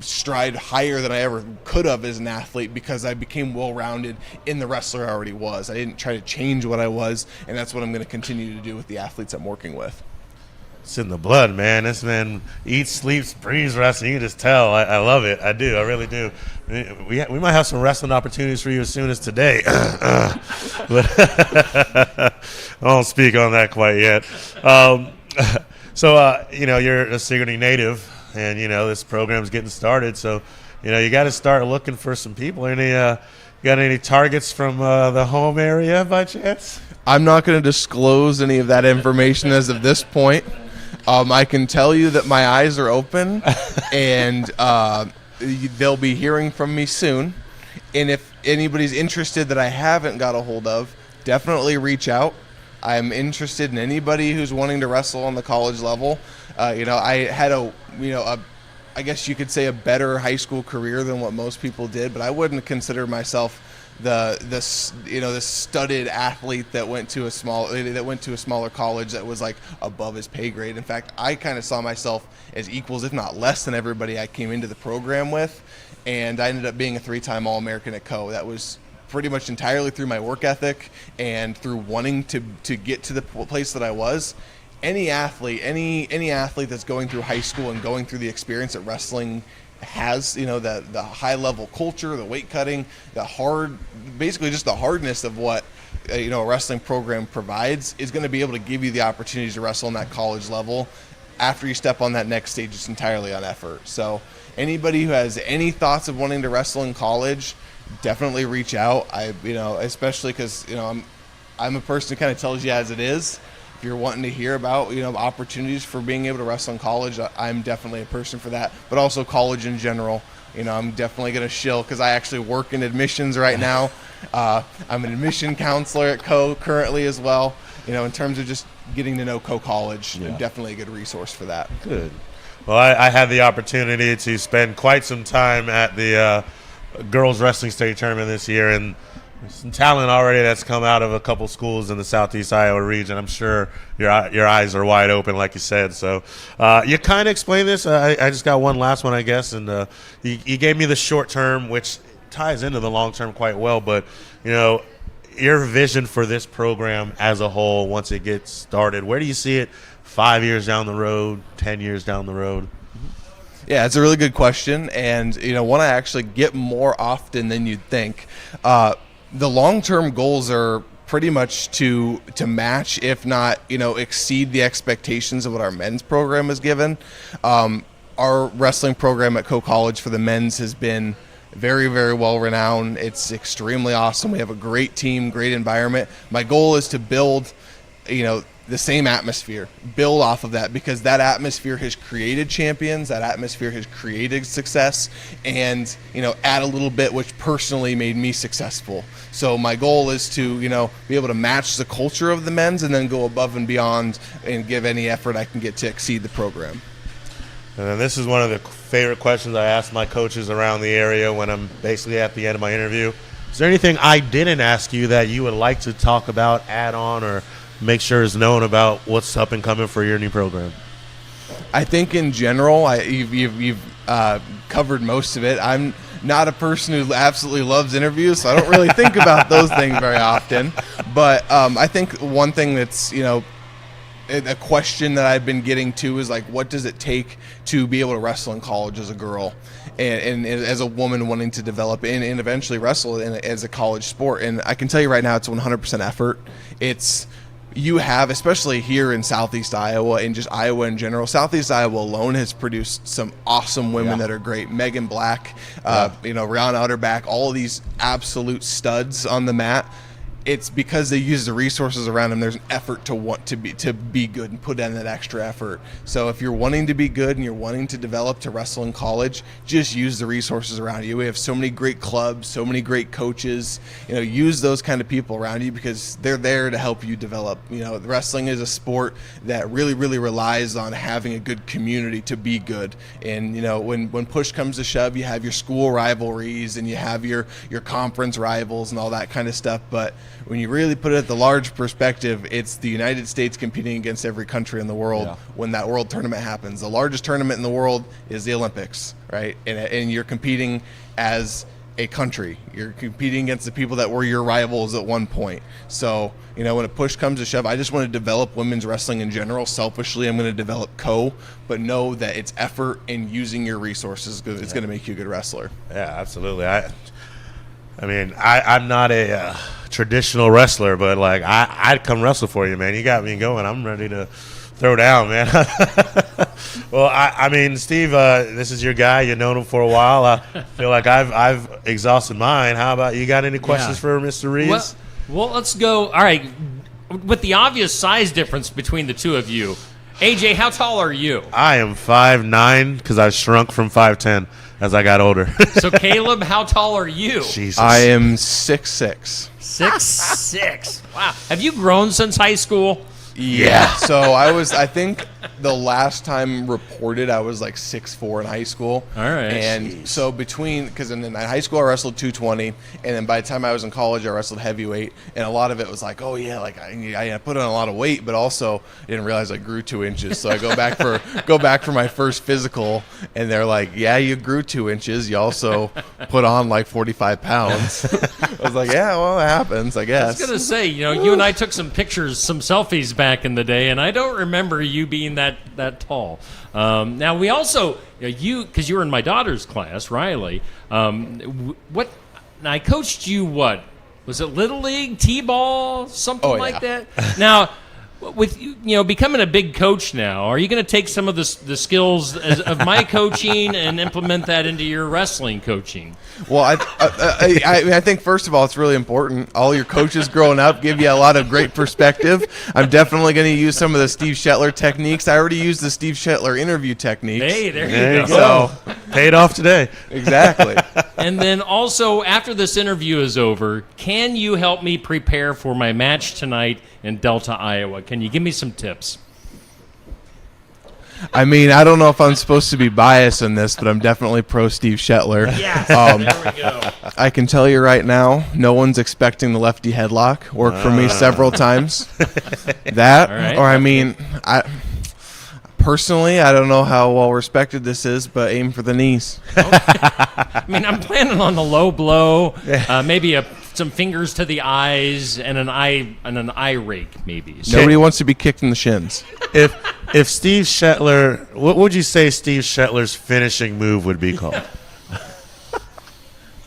stride higher than I ever could have as an athlete because I became well-rounded in the wrestler I already was. I didn't try to change what I was, and that's what I'm going to continue to do with the athletes I'm working with. It's in the blood, man. This man eats, sleeps, breathes wrestling. You can just tell. I love it. I do. I really do. We might have some wrestling opportunities for you as soon as today. But I won't speak on that quite yet. You're a Sigourney native, and, this program's getting started. So, you got to start looking for some people. Got any targets from the home area by chance? I'm not going to disclose any of that information as of this point. I can tell you that my eyes are open, and they'll be hearing from me soon. And if anybody's interested that I haven't got a hold of, definitely reach out. I'm interested in anybody who's wanting to wrestle on the college level. I had I guess you could say a better high school career than what most people did, but I wouldn't consider myself the studded athlete that went to a smaller college that was like above his pay grade. In fact, I kind of saw myself as equals, if not less, than everybody I came into the program with, and I ended up being a 3-time All-American at Co. That was pretty much entirely through my work ethic and through wanting to get to the place that I was. Any athlete that's going through high school and going through the experience that wrestling has, the high level culture, the weight cutting, basically just the hardness of what a wrestling program provides is going to be able to give you the opportunities to wrestle on that college level. After you step on that next stage, it's entirely on effort. So anybody who has any thoughts of wanting to wrestle in college, definitely reach out. Especially because I'm a person who kind of tells you as it is. If you're wanting to hear about, opportunities for being able to wrestle in college, I'm definitely a person for that. But also college in general, I'm definitely going to shill because I actually work in admissions right now. I'm an admission counselor at Co currently as well. In terms of just getting to know Co College, definitely a good resource for that. Good. Well, I had the opportunity to spend quite some time at the girls wrestling state tournament this year, and some talent already that's come out of a couple schools in the Southeast Iowa region. I'm sure your eyes are wide open, like you said. So you kind of explained this. I just got one last one, I guess, and you gave me the short term, which ties into the long term quite well. But, your vision for this program as a whole once it gets started, where do you see it 5 years down the road, 10 years down the road? Yeah, it's a really good question, and one I actually get more often than you'd think. The long-term goals are pretty much to match, if not exceed the expectations of what our men's program is given. Our wrestling program at Coe College for the men's has been very, very well renowned. It's extremely awesome. We have a great team, great environment. My goal is to build, the same atmosphere, build off of that, because that atmosphere has created champions, that atmosphere has created success, and add a little bit, which personally made me successful. So my goal is to be able to match the culture of the men's and then go above and beyond and give any effort I can get to exceed the program. And then this is one of the favorite questions I ask my coaches around the area when I'm basically at the end of my interview. Is there anything I didn't ask you that you would like to talk about, add on, or make sure is known about what's up and coming for your new program? I think in general, you've covered most of it. I'm not a person who absolutely loves interviews, so I don't really think about those things very often. But I think one thing that's, a question that I've been getting to is, like, what does it take to be able to wrestle in college as a girl and as a woman wanting to develop and eventually wrestle as a college sport? And I can tell you right now, it's 100% effort. You have, especially here in Southeast Iowa and just Iowa in general, Southeast Iowa alone has produced some awesome women that are great. Megan Black, Rihanna Utterback, all of these absolute studs on the mat. It's because they use the resources around them. There's an effort to want to be good and put in that extra effort. So if you're wanting to be good and you're wanting to develop to wrestle in college, just use the resources around you. We have so many great clubs, so many great coaches. Use those kind of people around you because they're there to help you develop. Wrestling is a sport that really, really relies on having a good community to be good. And when push comes to shove, you have your school rivalries and you have your conference rivals and all that kind of stuff. But when you really put it at the large perspective, it's the United States competing against every country in the world when that world tournament happens. The largest tournament in the world is the Olympics, right? And you're competing as a country. You're competing against the people that were your rivals at one point. So, when a push comes to shove, I just want to develop women's wrestling in general. Selfishly, I'm going to develop Coe, but know that it's effort and using your resources because it's going to make you a good wrestler. Yeah, absolutely. I'm not a traditional wrestler, but I'd come wrestle for you, man. You got me going. I'm ready to throw down, man. Well, Steve, this is your guy. You've known him for a while. I feel like I've exhausted mine. How about you? Got any questions for Mr. Reeves? Well, let's go. All right, with the obvious size difference between the two of you, AJ, how tall are you? I am 5'9" because I shrunk from 5'10" as I got older. So, Caleb, how tall are you? Jesus. I am 6'6". 6'6". Wow. Have you grown since high school? Yeah. So I think the last time reported I was like 6'4" in high school. All right. And so because in high school I wrestled 220, and then by the time I was in college I wrestled heavyweight, and a lot of it was like, oh yeah, like I put on a lot of weight, but also I didn't realize I grew 2 inches. So I go back for my first physical, and they're like, yeah, you grew 2 inches. You also put on like 45 pounds. I was like, yeah, well, it happens, I guess. I was gonna say, you and I took some pictures, some selfies back in the day, and I don't remember you being that tall. Now we also, because you were in my daughter's class, Riley. What? I coached you. What was it? Little League, T-ball, something like that. Now, with becoming a big coach now, are you going to take some of the skills of my coaching and implement that into your wrestling coaching? Well, I think first of all, it's really important. All your coaches growing up give you a lot of great perspective. I'm definitely going to use some of the Steve Shetler techniques. I already used the Steve Shetler interview techniques. Hey, there you go. So paid off today. Exactly. And then also, after this interview is over, can you help me prepare for my match tonight in Delta, Iowa? Can you give me some tips? I don't know if I'm supposed to be biased in this, but I'm definitely pro Steve Shetler. Yes, there we go. I can tell you right now, no one's expecting the lefty headlock. Worked for me several times. That, right, personally, I don't know how well respected this is, but aim for the knees. I'm planning on the low blow, maybe some fingers to the eyes, and an eye rake, maybe. Nobody wants to be kicked in the shins. If Steve Shetler, what would you say Steve Shetler's finishing move would be called?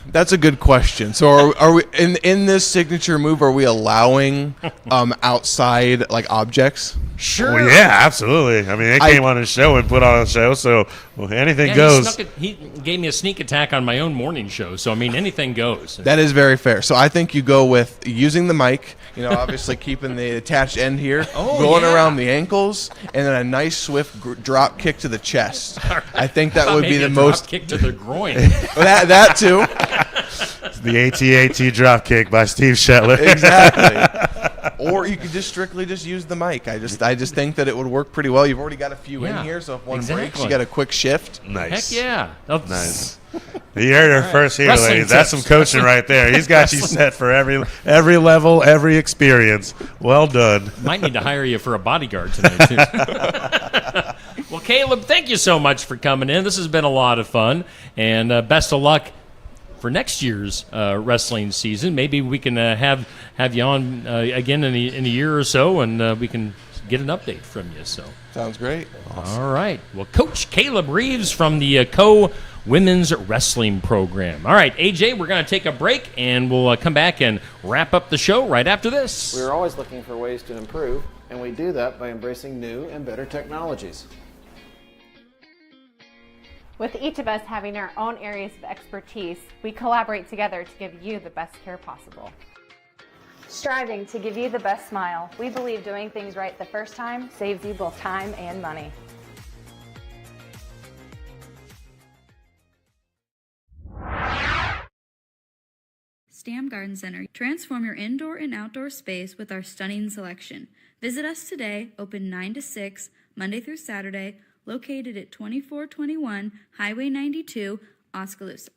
That's a good question. So are we in this signature move? Are we allowing outside like objects? Sure. Well, yeah, absolutely. I mean, they came on a show and put on a show, so anything goes. He gave me a sneak attack on my own morning show, so I mean, anything goes. That is very fair. So I think you go with using the mic, obviously keeping the attached end here, going around the ankles, and then a nice swift drop kick to the chest. I think that would be the most. Drop kick to the groin. that too. The AT-AT drop kick by Steve Shetler. Exactly. Or you could just strictly just use the mic. I just think that it would work pretty well. You've already got a few in here, so if one breaks, you got a quick shift. Nice. Heck yeah. Nice. You heard her first here, Wrestling ladies. That's tips. some coaching right there. He's got you set for every level, every experience. Well done. Might need to hire you for a bodyguard tonight, too. Well, Caleb, thank you so much for coming in. This has been a lot of fun, and best of luck for next year's wrestling season. Maybe we can have you on again in a year or so, and we can get an update from you. So sounds great. Awesome. All right. Well, Coach Caleb Reeves from the Co Women's Wrestling Program. All right, AJ, we're going to take a break, and we'll come back and wrap up the show right after this. We're always looking for ways to improve, and we do that by embracing new and better technologies. With each of us having our own areas of expertise, we collaborate together to give you the best care possible. Striving to give you the best smile, we believe doing things right the first time saves you both time and money. Stam Garden Center. Transform your indoor and outdoor space with our stunning selection. Visit us today, open 9 to 6, Monday through Saturday, located at 2421 Highway 92, Oskaloosa.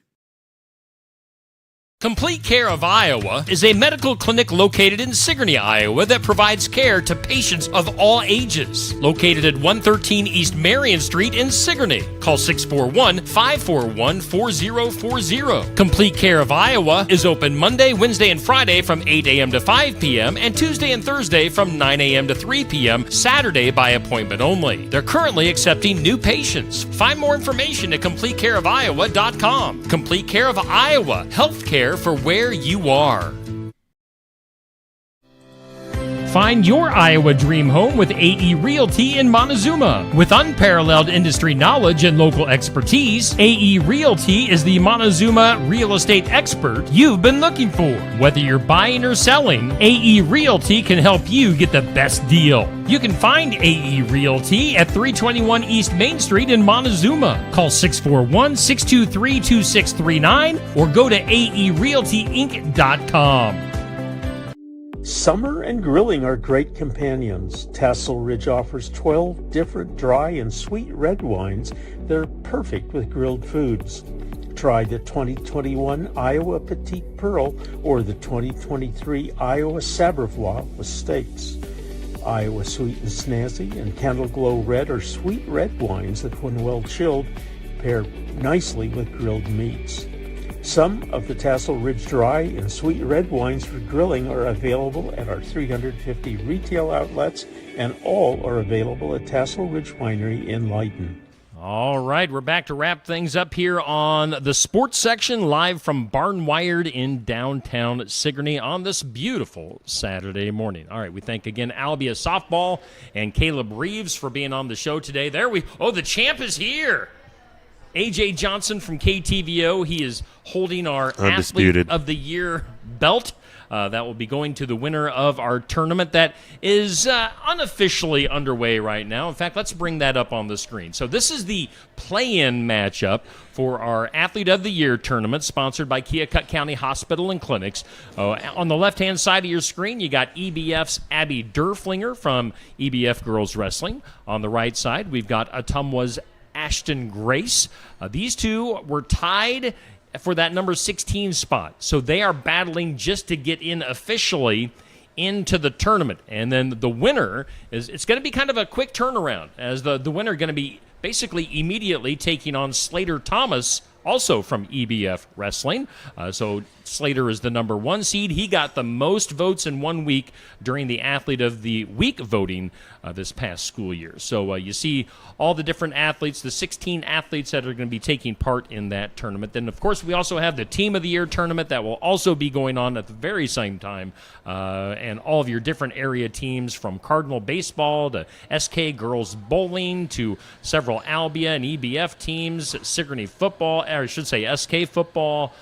Complete Care of Iowa is a medical clinic located in Sigourney, Iowa that provides care to patients of all ages. Located at 113 East Marion Street in Sigourney. Call 641-541-4040. Complete Care of Iowa is open Monday, Wednesday, and Friday from 8 a.m. to 5 p.m. and Tuesday and Thursday from 9 a.m. to 3 p.m. Saturday by appointment only. They're currently accepting new patients. Find more information at CompleteCareOfIowa.com. Complete Care of Iowa. Healthcare for where you are. Find your Iowa dream home with AE Realty in Montezuma. With unparalleled industry knowledge and local expertise, AE Realty is the Montezuma real estate expert you've been looking for. Whether you're buying or selling, AE Realty can help you get the best deal. You can find AE Realty at 321 East Main Street in Montezuma. Call 641-623-2639 or go to aerealtyinc.com. Summer and grilling are great companions. Tassel Ridge offers 12 different dry and sweet red wines that are perfect with grilled foods. Try the 2021 Iowa Petite Pearl or the 2023 Iowa Sabravois with steaks. Iowa Sweet and Snazzy and Candle Glow Red are sweet red wines that, when well chilled, pair nicely with grilled meats. Some of the Tassel Ridge dry and sweet red wines for grilling are available at our 350 retail outlets, and all are available at Tassel Ridge Winery in Lyden. All right, we're back to wrap things up here on the sports section, live from Barnwired in downtown Sigourney on this beautiful Saturday morning. All right, we thank again Albia Softball and Caleb Reeves for being on the show today. The champ is here. AJ Johnson from KTVO. He is holding our Undisputed Athlete of the Year belt. That will be going to the winner of our tournament that is unofficially underway right now. In fact, let's bring that up on the screen. So this is the play-in matchup for our Athlete of the Year tournament, sponsored by Keokuk County Hospital and Clinics. On the left-hand side of your screen, you got EBF's Abby Derflinger from EBF Girls Wrestling. On the right side, we've got Ottumwa's Ashton Grace. These two were tied for that number 16 spot. So they are battling just to get in officially into the tournament. And then the winner it's going to be kind of a quick turnaround, as the winner going to be basically immediately taking on Slater Thomas also from EBF Wrestling. So Slater is the number 1 seed. He got the most votes in 1 week during the Athlete of the Week voting this past school year. So you see all the different athletes, the 16 athletes that are going to be taking part in that tournament. Then, of course, we also have the Team of the Year tournament that will also be going on at the very same time. And all of your different area teams, from Cardinal Baseball to SK Girls Bowling to several Albia and EBF teams, Sigourney Football, or I should say SK Football.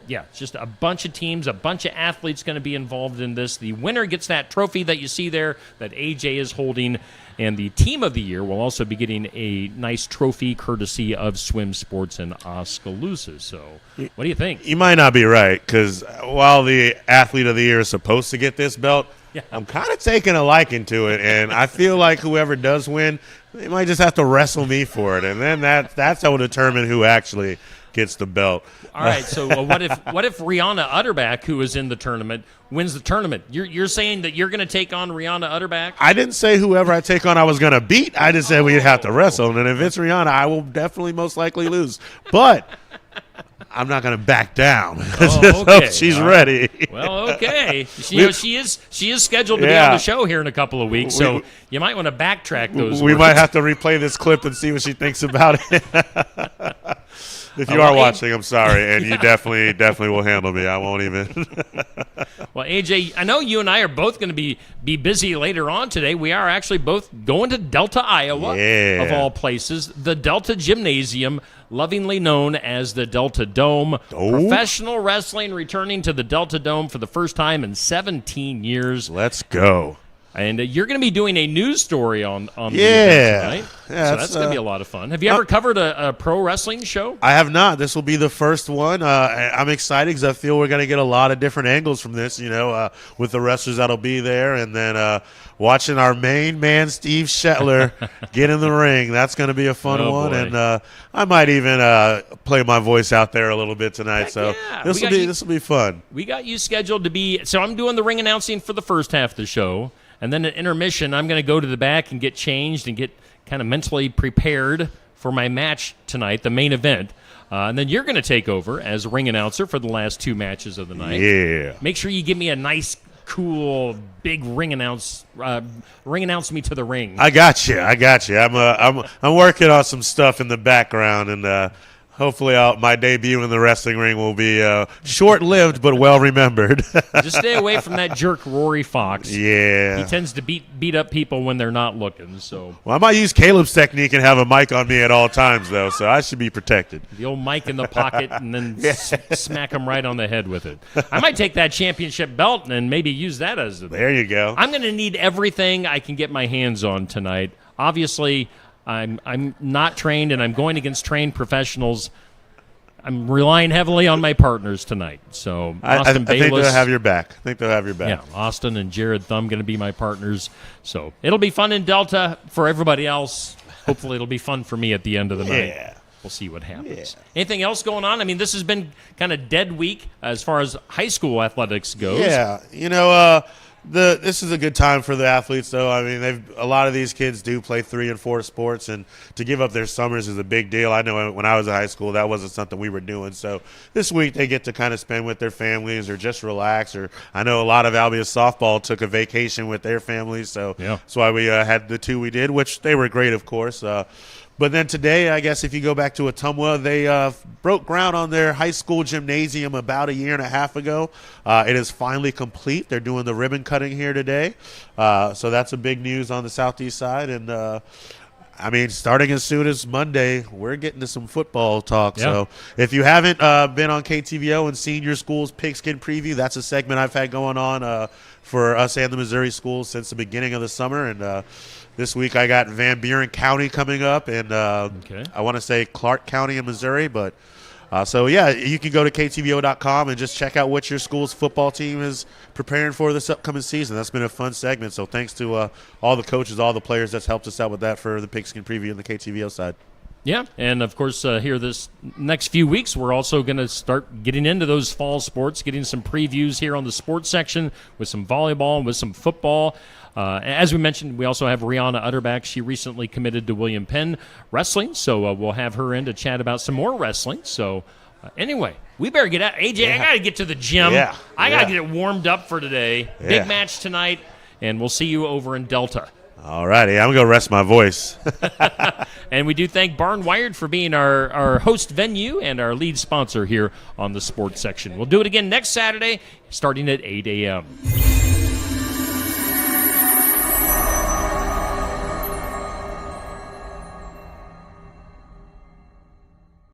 Yeah, just a bunch of teams, a bunch of athletes going to be involved in this. The winner gets that trophy that you see there that AJ is holding, and the Team of the Year will also be getting a nice trophy courtesy of Swim Sports in Oskaloosa. So what do you think? You might not be right, because while the Athlete of the Year is supposed to get this belt, I'm kind of taking a liking to it, and I feel like whoever does win, they might just have to wrestle me for it, and then that's how we'll determine who actually gets the belt. All right, so what if Rihanna Utterback, who is in the tournament, wins the tournament? You're saying that you're going to take on Rihanna Utterback? I didn't say whoever I take on I was going to beat. I just said we'd have to wrestle, and if it's Rihanna, I will definitely most likely lose. But I'm not going to back down. Oh, okay. She's ready. Well, okay. She is scheduled to be on the show here in a couple of weeks, so you might want to backtrack those. We words. might have to replay this clip and see what she thinks about it. If you are watching, I'm sorry, and you definitely will handle me. I won't even. Well, AJ, I know you and I are both going to be busy later on today. We are actually both going to Delta, Iowa, of all places. The Delta Gymnasium, lovingly known as the Delta Dome. Professional wrestling returning to the Delta Dome for the first time in 17 years. Let's go. And you're going to be doing a news story on the event tonight. Yeah, so that's going to be a lot of fun. Have you ever covered a pro wrestling show? I have not. This will be the first one. I'm excited because I feel we're going to get a lot of different angles from this, with the wrestlers that'll be there. And then watching our main man, Steve Shetler, get in the ring. That's going to be a fun one. Boy. And I might even play my voice out there a little bit tonight. This will be fun. We got you scheduled to be – so I'm doing the ring announcing for the first half of the show. And then at intermission, I'm going to go to the back and get changed and get kind of mentally prepared for my match tonight, the main event. And then you're going to take over as ring announcer for the last 2 matches of the night. Yeah. Make sure you give me a nice, cool, big ring announce me to the ring. I got you. I'm working on some stuff in the background, and hopefully my debut in the wrestling ring will be short-lived but well-remembered. Just stay away from that jerk Rory Fox. Yeah. He tends to beat up people when they're not looking. So. Well, I might use Caleb's technique and have a mic on me at all times, though, so I should be protected. The old mic in the pocket and then smack him right on the head with it. I might take that championship belt and maybe use that as There you go. I'm going to need everything I can get my hands on tonight. Obviously, I'm not trained, and I'm going against trained professionals. I'm relying heavily on my partners tonight. So Austin I think Bayless, they'll have your back. Yeah, Austin and Jared Thumb going to be my partners. So it'll be fun in Delta for everybody else. Hopefully it'll be fun for me at the end of the night. Yeah. We'll see what happens. Anything else going on? I mean, this has been kind of dead week as far as high school athletics goes. Yeah, this is a good time for the athletes, though. I mean, a lot of these kids do play 3 and 4 sports, and to give up their summers is a big deal. I know when I was in high school, that wasn't something we were doing. So this week they get to kind of spend with their families or just relax. Or I know a lot of Albia softball took a vacation with their families, so that's why we had the 2 we did, which they were great, of course. But then today, I guess if you go back to Ottumwa, they broke ground on their high school gymnasium about a year and a half ago. It is finally complete. They're doing the ribbon cutting here today. So that's a big news on the southeast side. And, I mean, starting as soon as Monday, we're getting to some football talk. Yeah. So if you haven't been on KTVO and seen your school's pigskin preview, that's a segment I've had going on for us and the Missouri schools since the beginning of the summer. And this week I got Van Buren County coming up, and I want to say Clark County in Missouri. But you can go to ktvo.com and just check out what your school's football team is preparing for this upcoming season. That's been a fun segment. So thanks to all the coaches, all the players that's helped us out with that for the pigskin preview and the KTVO side. Yeah, and of course, here this next few weeks, we're also going to start getting into those fall sports, getting some previews here on the sports section with some volleyball and with some football. As we mentioned, we also have Rihanna Utterback. She recently committed to William Penn Wrestling, so we'll have her in to chat about some more wrestling. So anyway, we better get out. AJ, I got to get to the gym. Yeah. I got to get it warmed up for today. Yeah. Big match tonight, and we'll see you over in Delta. All righty, I'm going to rest my voice. And we do thank Barn Wired for being our host venue and our lead sponsor here on the sports section. We'll do it again next Saturday starting at 8 a.m.